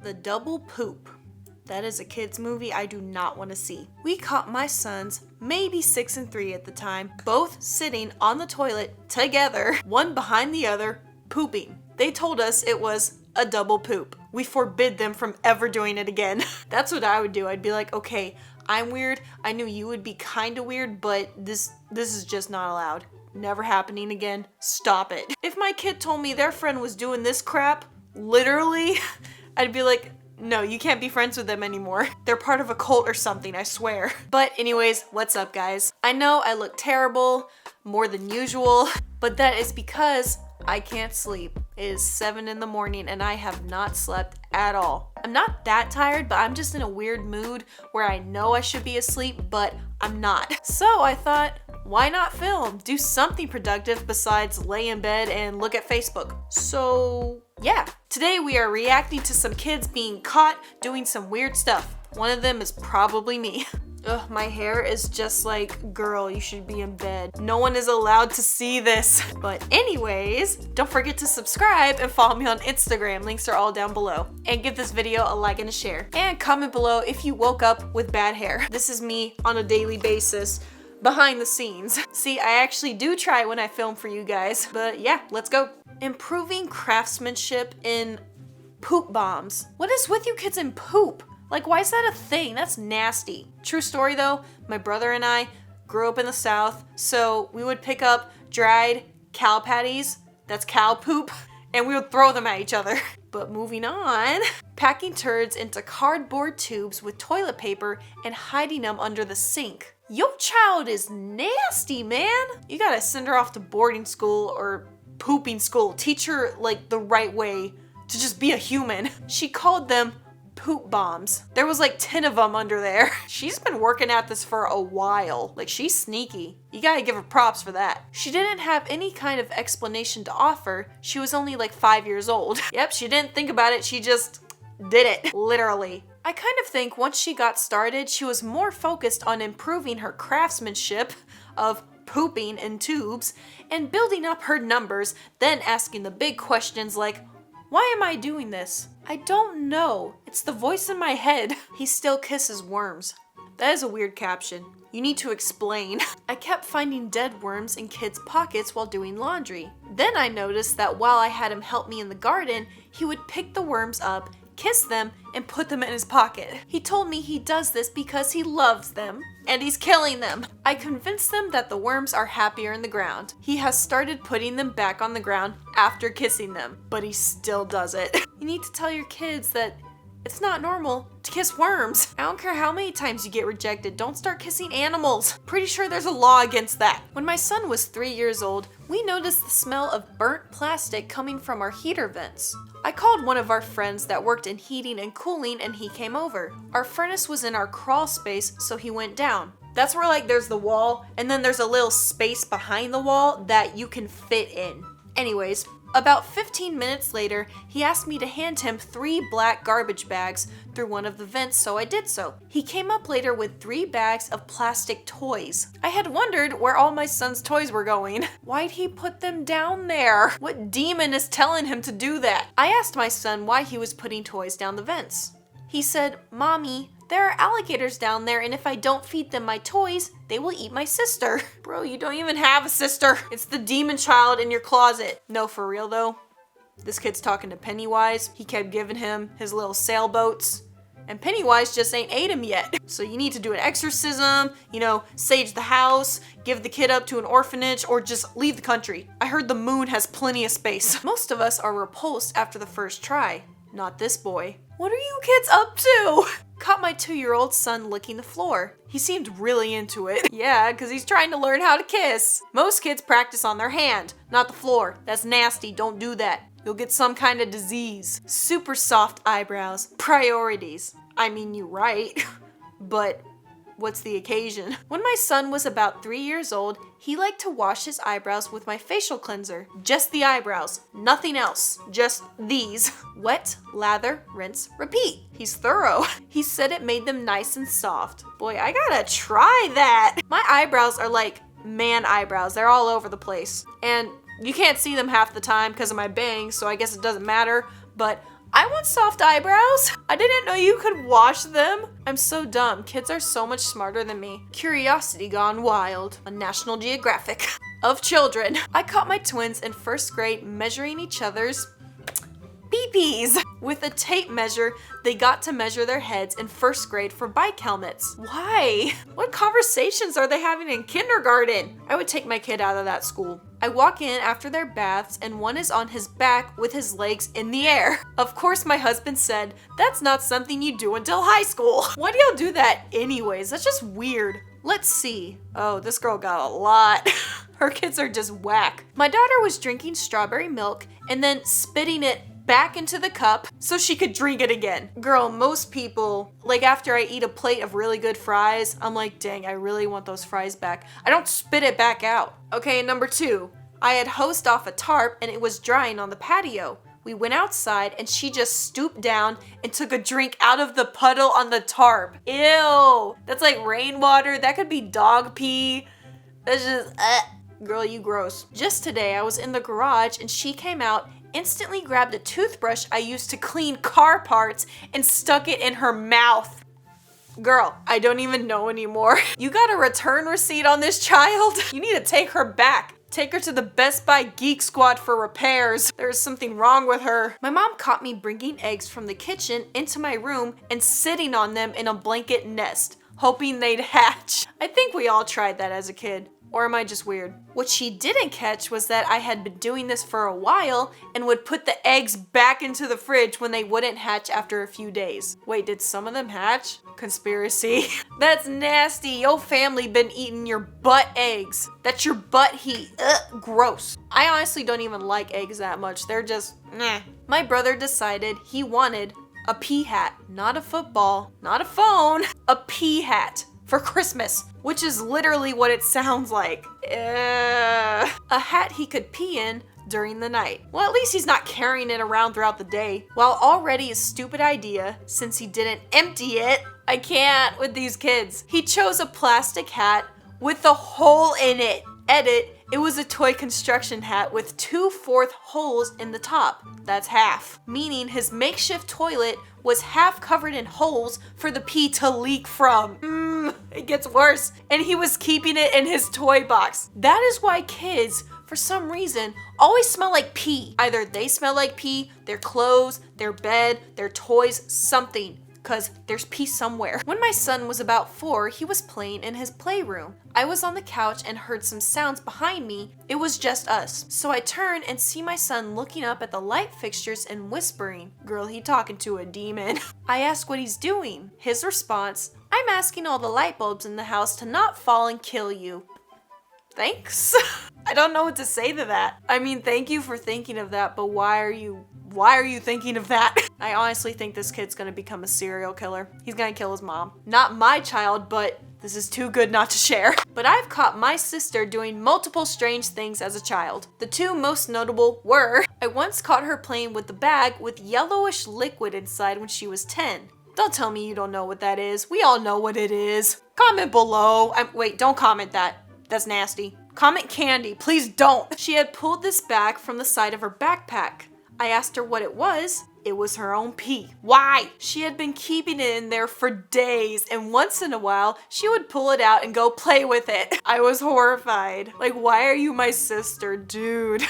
The Double Poop. That is a kid's movie I do not want to see. We caught my sons, maybe 6 and 3 at the time, both sitting on the toilet together, one behind the other, pooping. They told us it was a double poop. We forbid them from ever doing it again. That's what I would do. I'd be like, okay, I'm weird. I knew you would be kind of weird, but this is just not allowed. Never happening again. Stop it. If my kid told me their friend was doing this crap, literally, I'd be like, no, you can't be friends with them anymore. They're part of a cult or something, I swear. But anyways, what's up, guys? I know I look terrible, more than usual, but that is because I can't sleep. It is 7 in the morning and I have not slept at all. I'm not that tired, but I'm just in a weird mood where I know I should be asleep, but I'm not. So I thought, why not film? Do something productive besides lay in bed and look at Facebook. So yeah, today we are reacting to some kids being caught doing some weird stuff. One of them is probably me. Ugh, my hair is just like, girl, you should be in bed. No one is allowed to see this. But anyways, don't forget to subscribe and follow me on Instagram. Links are all down below. And give this video a like and a share. And comment below if you woke up with bad hair. This is me on a daily basis, behind the scenes. See, I actually do try when I film for you guys. But yeah, let's go. Improving craftsmanship in poop bombs. What is with you kids and poop? Like, why is that a thing? That's nasty. True story though, my brother and I grew up in the South, so we would pick up dried cow patties, that's cow poop, and we would throw them at each other. But moving on, packing turds into cardboard tubes with toilet paper and hiding them under the sink. Your child is nasty, man. You gotta send her off to boarding school or pooping school. Teach her like the right way to just be a human. She called them poop bombs. There was like 10 of them under there. She's been working at this for a while. Like, she's sneaky. You gotta give her props for that. She didn't have any kind of explanation to offer. She was only like 5 years old. Yep, she didn't think about it. She just did it, literally. I kind of think once she got started, she was more focused on improving her craftsmanship of pooping in tubes and building up her numbers, then asking the big questions like, why am I doing this? I don't know. It's the voice in my head. He still kisses worms. That is a weird caption. You need to explain. I kept finding dead worms in kids' pockets while doing laundry. Then I noticed that while I had him help me in the garden, he would pick the worms up, kiss them, and put them in his pocket. He told me he does this because he loves them, and he's killing them. I convinced them that the worms are happier in the ground. He has started putting them back on the ground after kissing them, but he still does it. You need to tell your kids that it's not normal to kiss worms. I don't care how many times you get rejected, don't start kissing animals. Pretty sure there's a law against that. When my son was 3 years old, we noticed the smell of burnt plastic coming from our heater vents. I called one of our friends that worked in heating and cooling and he came over. Our furnace was in our crawl space, so he went down. That's where like there's the wall and then there's a little space behind the wall that you can fit in. Anyways, about 15 minutes later, he asked me to hand him 3 black garbage bags through one of the vents, so I did so. He came up later with 3 bags of plastic toys. I had wondered where all my son's toys were going. Why'd he put them down there? What demon is telling him to do that? I asked my son why he was putting toys down the vents. He said, "Mommy, there are alligators down there, and if I don't feed them my toys, they will eat my sister." Bro, you don't even have a sister. It's the demon child in your closet. No, for real though. This kid's talking to Pennywise. He kept giving him his little sailboats, and Pennywise just ain't ate him yet. So you need to do an exorcism, you know, sage the house, give the kid up to an orphanage, or just leave the country. I heard the moon has plenty of space. Most of us are repulsed after the first try. Not this boy. What are you kids up to? Caught my 2-year-old son licking the floor. He seemed really into it. Yeah, because he's trying to learn how to kiss. Most kids practice on their hand, not the floor. That's nasty, don't do that. You'll get some kind of disease. Super soft eyebrows. Priorities. I mean, you're right. But what's the occasion? When my son was about 3 years old, he liked to wash his eyebrows with my facial cleanser. Just the eyebrows, nothing else. Just these. Wet, lather, rinse, repeat. He's thorough. He said it made them nice and soft. Boy, I gotta try that. My eyebrows are like man eyebrows. They're all over the place. And you can't see them half the time because of my bangs, so I guess it doesn't matter. But I want soft eyebrows. I didn't know you could wash them. I'm so dumb. Kids are so much smarter than me. Curiosity gone wild on National Geographic. Of children. I caught my twins in first grade measuring each other's peepees. With a tape measure, they got to measure their heads in first grade for bike helmets. Why? What conversations are they having in kindergarten? I would take my kid out of that school. I walk in after their baths and one is on his back with his legs in the air. Of course, my husband said, that's not something you do until high school. Why do y'all do that anyways? That's just weird. Let's see. Oh, this girl got a lot. Her kids are just whack. My daughter was drinking strawberry milk and then spitting it back into the cup so she could drink it again. Girl, most people, like after I eat a plate of really good fries, I'm like, dang, I really want those fries back. I don't spit it back out. Okay, number 2. I had hosed off a tarp and it was drying on the patio. We went outside and she just stooped down and took a drink out of the puddle on the tarp. Ew, that's like rainwater. That could be dog pee. That's just, girl, you gross. Just today I was in the garage and she came out, instantly grabbed a toothbrush I used to clean car parts and stuck it in her mouth. Girl, I don't even know anymore. You got a return receipt on this child? You need to take her back. Take her to the Best Buy Geek Squad for repairs. There's something wrong with her. My mom caught me bringing eggs from the kitchen into my room and sitting on them in a blanket nest, hoping they'd hatch. I think we all tried that as a kid. Or am I just weird? What she didn't catch was that I had been doing this for a while and would put the eggs back into the fridge when they wouldn't hatch after a few days. Wait, did some of them hatch? Conspiracy. That's nasty. Your family been eating your butt eggs. That's your butt heat. Ugh, gross. I honestly don't even like eggs that much. They're just, meh. My brother decided he wanted a pea hat. Not a football, not a phone, a pea hat. For Christmas, which is literally what it sounds like. A hat he could pee in during the night. Well, at least he's not carrying it around throughout the day. While already a stupid idea, since he didn't empty it, I can't with these kids. He chose a plastic hat with a hole in it. Edit, it was a toy construction hat with 2/4 holes in the top. That's half. Meaning his makeshift toilet was half covered in holes for the pee to leak from. It gets worse. And he was keeping it in his toy box. That is why kids, for some reason, always smell like pee. Either they smell like pee, their clothes, their bed, their toys, something. Cause there's pee somewhere. When my son was about 4, he was playing in his playroom. I was on the couch and heard some sounds behind me. It was just us. So I turn and see my son looking up at the light fixtures and whispering. Girl, he talking to a demon. I ask what he's doing. His response, I'm asking all the light bulbs in the house to not fall and kill you. Thanks. I don't know what to say to that. I mean, thank you for thinking of that, but why are you thinking of that? I honestly think this kid's gonna become a serial killer. He's gonna kill his mom. Not my child, but this is too good not to share. But I've caught my sister doing multiple strange things as a child. The 2 most notable were, I once caught her playing with the bag with yellowish liquid inside when she was 10. Don't tell me you don't know what that is. We all know what it is. Comment below. Wait, don't comment that. That's nasty. Comment candy, please don't. She had pulled this bag from the side of her backpack. I asked her what it was. It was her own pee. Why? She had been keeping it in there for days, and once in a while, she would pull it out and go play with it. I was horrified. Like, why are you my sister, dude?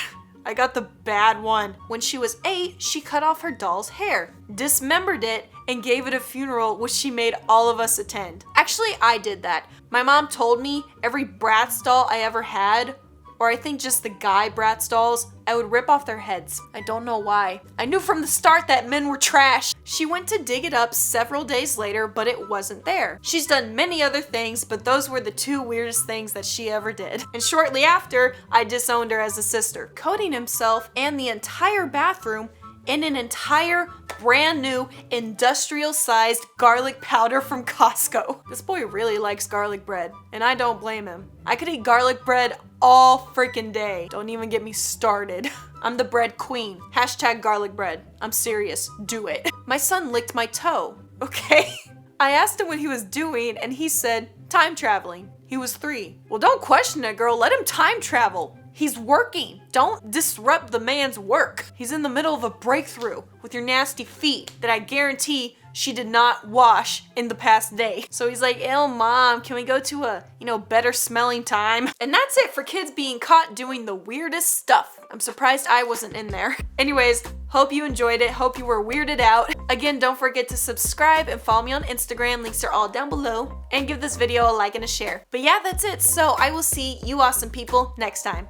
I got the bad one. When she was 8, she cut off her doll's hair, dismembered it, and gave it a funeral which she made all of us attend. Actually, I did that. My mom told me every Bratz doll I ever had, or I think just the guy Bratz dolls, I would rip off their heads. I don't know why. I knew from the start that men were trash. She went to dig it up several days later, but it wasn't there. She's done many other things, but those were the 2 weirdest things that she ever did. And shortly after, I disowned her as a sister. Coating himself and the entire bathroom in an entire brand new industrial-sized garlic powder from Costco. This boy really likes garlic bread, and I don't blame him. I could eat garlic bread all freaking day. Don't even get me started. I'm the bread queen. Hashtag garlic bread. I'm serious. Do it. My son licked my toe. Okay? I asked him what he was doing, and he said, time traveling. He was 3. Well, don't question it, girl. Let him time travel. He's working. Don't disrupt the man's work. He's in the middle of a breakthrough with your nasty feet that I guarantee she did not wash in the past day. So he's like, ew, mom, can we go to a, better smelling time? And that's it for kids being caught doing the weirdest stuff. I'm surprised I wasn't in there. Anyways, hope you enjoyed it. Hope you were weirded out. Again, don't forget to subscribe and follow me on Instagram. Links are all down below. And give this video a like and a share. But yeah, that's it. So I will see you awesome people next time.